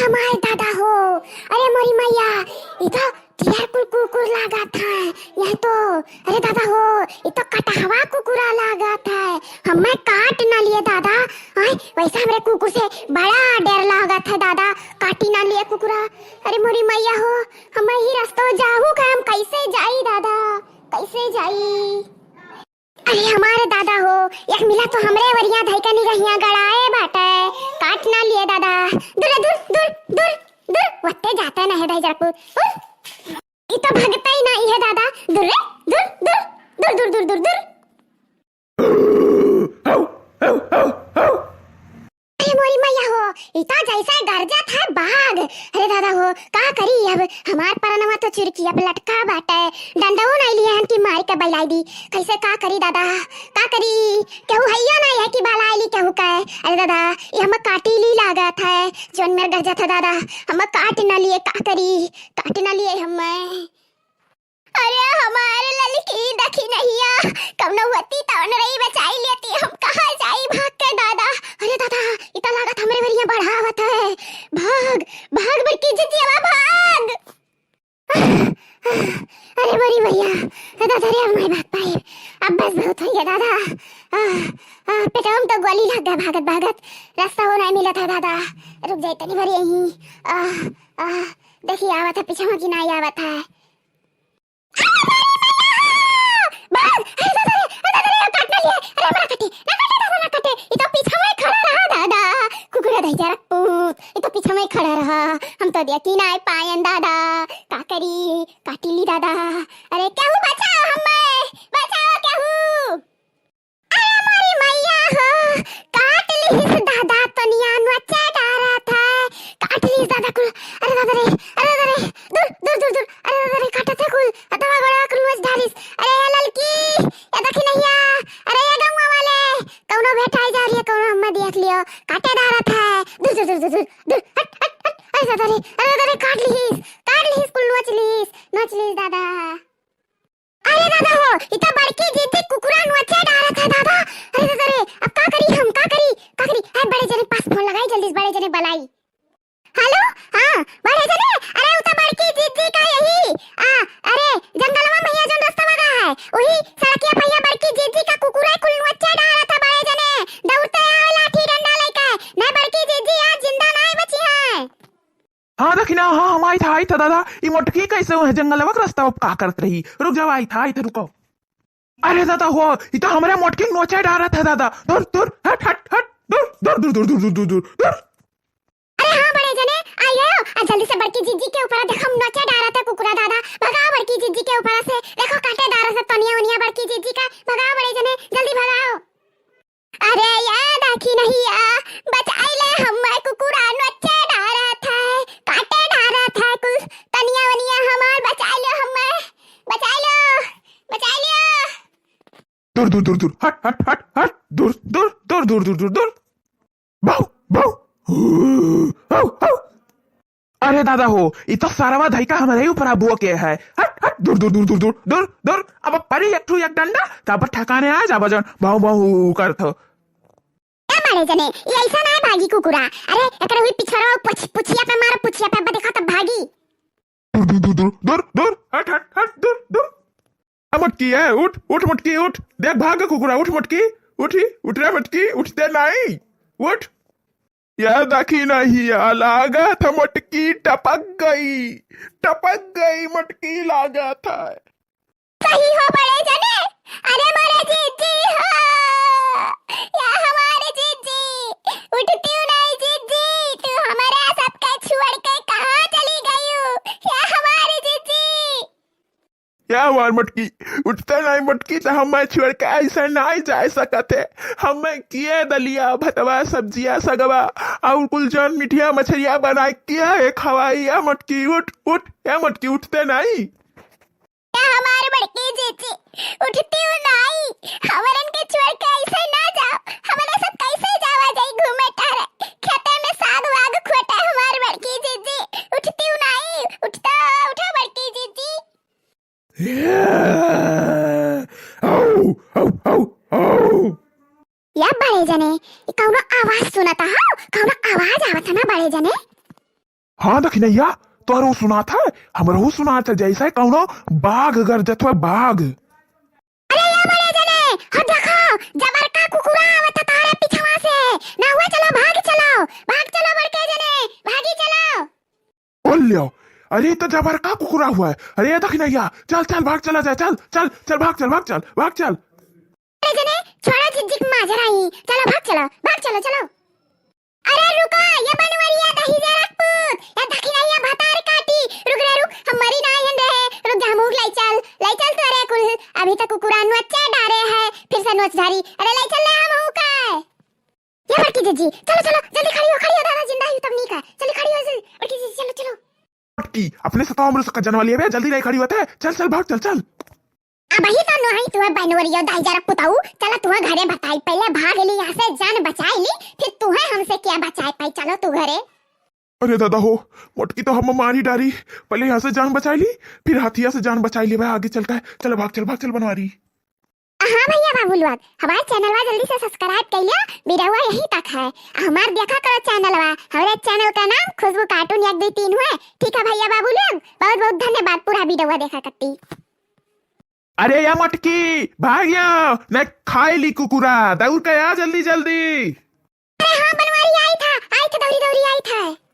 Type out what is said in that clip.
हमारे दादा हो। अरे मोरी मैया, इधर ढेर कुल कुकुर लागा था यहाँ तो। अरे दादा हो, ये तो कटहवा कुकुरा लागा था। हमें काट ना लिए दादा। वैसे हमरे कुकुर से बड़ा डर लागा था दादा, काटी ना लिए कुकुरा। अरे मोरी मैया हो, हम ही रास्ता जाहू का, हम कैसे जाई दादा, कैसे जाई। अरे हमारे दादा हो, एक मिला तो हमरे वरिया धइका निगहिया गड़ाए बाटे, काट ना लिए दादा। दूर दूर दूर दूर दूर वत्ते जाता ना है भाई जरपुर। ये तो भागता ही नहीं है दादा। दूर दूर दूर दूर दूर दूर दूर। अरे मोरी मैया हो, इतना जैसा गरजा था बाघ। अरे दादा हो, का करी अब, हमार परनवा तो चुरकी अब लटका बाटे, डंडो नहीं लिए हन की मार के बलाई दी। कैसे का करी दादा, का करी। केहू हैया नहीं है कि बलाई ली केहू का। अरे दादा, ये हम काटी ली लागा था, जोन मेरा गरजा था दादा, हम काट ना लिए, का करी, काट ना लिए हम। अरे हमारे ललकी दखी नहिया, कब न होती तो न रही बचाई लेती, हम कहाँ जाई भाग के दादा। अरे दादा, इतना लागत हमरे वरिया बढ़ावत है। भाग भाग बड़की जिजिया भाग। अरे बड़ी भैया दादा, रे हमारी बात पाई, अब बस बहुत हो गया दादा। पेटों तो गोली लग गया भागत भागत, रास्ता हो नहीं मिला था दादा। रुक जाए तनी भरी यहीं। देखिए आवा था पीछे में कि नहीं आवा था। खड़ा रहा, हम तो देखी ना पायन दादा, का करी, काटी ली दादा। अरे केहू बचाओ, हमें बचाओ केहू। अरे हमारी मैया हो, काट ली दादा, तनिया नच्चा डारा था, काट ली दादा कुल। अरे दादा रे, अरे दादा रे, दूर दूर दूर दूर। अरे दादा रे, काटा थे कुल, दवा गोड़ा कुल मच ढालिस। अरे ललकी, ये देखी नहीं आ। अरे ये गांव वाले कौनो बैठाई जा रही है, कौनो हमें देख लियो, काटे डारा था। दूर दूर दूर दूर दूर, हट हट हट। अरे दादा रे, काट लीस कुल, नोच लीस दादा। अरे दादा हो, इतना बड़की जीती कुकुरा नोचे डारा था दादा। अरे दादा रे, अब का करी हम, का करी। अरे बड़े जने पास फोन लगाई, जल्दी से बड़े जने बलाई। हेलो, हाँ बड़े जने, अरे उता बड़की जीती का यही अरे जंगलवा में ये जो रास्ता लगा है, वही सड़किया पहिया बड़की जीती का कुकुरा कुल नोचे डारा था बड़े जने। दौड़ते आवे लाठी डंडा लेके, ना बड़की जीती आज जिंदा नहीं बची है। हाँ देखी ना, हाँ हम आई था दादा। ये मोटकी कैसे है जंगलवा का रास्ता का करत रही। रुक जाओ, आई था रुको। अरे दादा हो, ये तो हमारे मोटकी नोचा डाला था दादा। दूर दूर, हट हट हट, दूर दूर दूर दूर दूर दूर दूर दूर। अरे हाँ बड़े जने, आई गए हो। जल्दी से बड़की जीजी के ऊपर देखो, हम नोचा डाला था कुकुरा दादा। भगाओ बड़की जीजी के ऊपर से, देखो काटे डारा से तनिया उनिया बड़की जीजी का। भगाओ बड़े जने, जल्दी भगाओ। अरे यार देखी नहीं आ, बचाई ले, हम कुकुरा नोचे डारा था, काटे डारा था कुल तनिया उनिया, हमार बचाई लो, हमें बचाई लो, बचाई लो। दूर दूर दूर दूर, हट हट हट हट, दूर दूर दूर दूर दूर दूर दूर। बाऊ बाऊ, अरे दादा हो, ये तो सारावा धइका हमारे ऊपर आबुआ के है। हट हट, दूर दूर दूर दूर दूर दूर दूर। अब परी एक ठू एक डंडा, तब ठकाने आ जा बजन बाऊ बाऊ करथो। बड़े जने, ये ऐसा ना भागी कुकुरा। अरे एकरे हुई पिछड़ा पुछिया पे मारो, पुछिया पे देखा तब भागी। दूर दूर दूर दूर दूर, हट हट हट, दूर दूर। मटकी है, उठ उठ मटकी उठ, देख भाग कुकुरा, उठ मटकी, उठी उठ रे मटकी, उठते नहीं, उठ। यह देखी नहीं, लागा था मटकी टपक गई मटकी लागा था। सही हो बड़े जने। अरे मेरे जीजी हो, या हमारे जीजी, उठती हूँ नहीं जीजी, तू हमारा सबका छोड़ के कहाँ चली गई हो, या हमारी जीजी। या हमार मटकी उठते नहीं, मटकी तो हम छोड़ के ऐसा नहीं जा सकते। हमें किए दलिया भतवा सब्जिया सगवा और कुल जन मिठिया मछलिया बनाए किया है खवाई। या मटकी उठ उठ, या मटकी उठते नहीं। हमारे बड़की जीजी, उठती हूँ नहीं, हमारन के छोड़ के ऐसे ना जाओ, हमारे सब कैसे जावा जाई घूमे टहरे, खेते में साग वाग खोटा हमारे बड़की जीजी। उठती हूँ नहीं, उठता उठा बड़की जीजी। या बड़े जने, कौनो आवाज सुना था, कौनो आवाज आवत ना बड़े जने। हाँ दखिनैया, तोरो सुना था, हमरो सुना था, जैसे कौनो बाघ गरजत हुआ बाघ। अरे ये बड़े जने, हो देखो, जबर का कुकुरा आवत तारे पीछवा से। ना हुआ, चलो भाग चलो बड़के जने, भागी चलो। बोल लियो, अरे तो जबर का कुकुरा हुआ है। अरे ये दखिनैया, चल चल भाग चला जाए, चल चल चल भाग चल। अरे जने, छोड़ो झिझक माजराई, चलो भाग चलो चलो। अरे रुको, ये बनवरिया दही जे राजपूत, ये दखिनैया भतार काटी, रुक, हमारी ना हन रहे, रुक जा मुंह लाई चल तोरे कुल, अभी तक कुकुरा नोचे डारे है, फिर से नोच धारी, अरे लाई चल ले हम हूं का। ये बड़की जीजी, चलो जल्दी खड़ी हो दादा, जिंदा ही तब नहीं का, चल खड़ी हो जल्दी, बड़की जीजी चलो। की अपने सताओ हमरो सका जनवा लिए बे, जल्दी नहीं खड़ी होते, चल भाग चल। अब ही तो नहीं तुम्हें बनवरिया दाई जरा पुताऊ, चलो तुम्हें घरे बताई, पहले भाग ली यहाँ से, जान बचाई ली, फिर तुम्हें हमसे क्या बचाई पाई, चलो तू घरे। अरे दादा हो, मोटकी तो हम मारी डारी, पहले यहाँ से जान बचाई ली, फिर हाथिया से जान बचाई ली, भाई आगे चल का, चल भाग चल बनवारी। हाँ भैया बाबूलवाद, हमारे चैनलवा जल्दी से सब्सक्राइब कर लिया, वीडियोवा यहीं तक है, हमार देखा करो चैनलवा, हमारे चैनल का नाम खुशबू कार्टून 1 2 3 है, ठीक है भैया बाबूलवाद, बहुत धन्यवाद पूरा वीडियोवा देखा करती। अरे या मटकी भाग या, न खाए ली कुकुरा, दौड़ के आ जल्दी। अरे हाँ बनवारी आई था दौड़ी आई था।